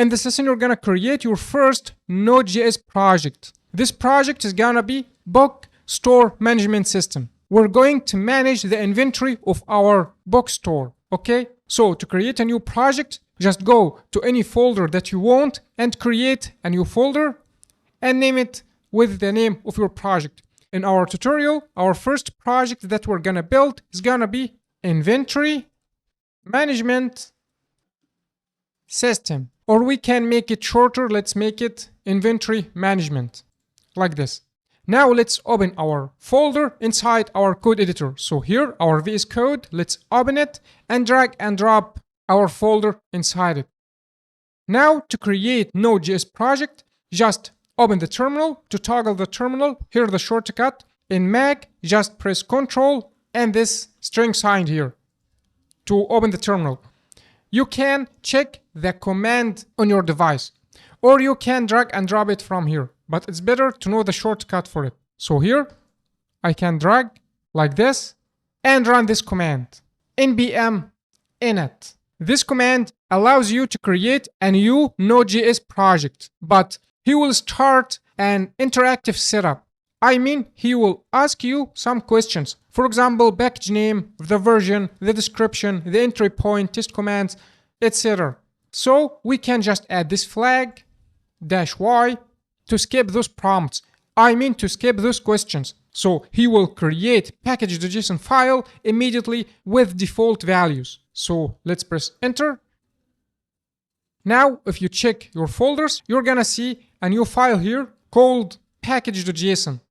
In this lesson, you're gonna create your first Node.js project. This project is gonna be bookstore management system. We're going to manage the inventory of our bookstore, okay? So to create a new project, just go to any folder that you want and create a new folder and name it with the name of your project. In our tutorial, our first project that we're gonna build is gonna be inventory management system. Or we can make it shorter. Let's make it inventory management, like this. Now let's open our folder inside our code editor. So here, our VS Code, let's open it and drag and drop our folder inside it. Now to create Node.js project, just open the terminal. To toggle the terminal, here the shortcut. In Mac, just press Ctrl and this string sign here to open the terminal. You can check the command on your device, or you can drag and drop it from here, but it's better to know the shortcut for it. So here, I can drag like this and run this command, npm init. This command allows you to create a new Node.js project, but he will start an interactive setup. I mean, he will ask you some questions. For example, package name, the version, the description, the entry point, test commands, etc. So we can just add this flag -y to skip those prompts. I mean to skip those questions. So he will create package.json file immediately with default values. So let's press enter. Now, if you check your folders, you're gonna see a new file here called package.json.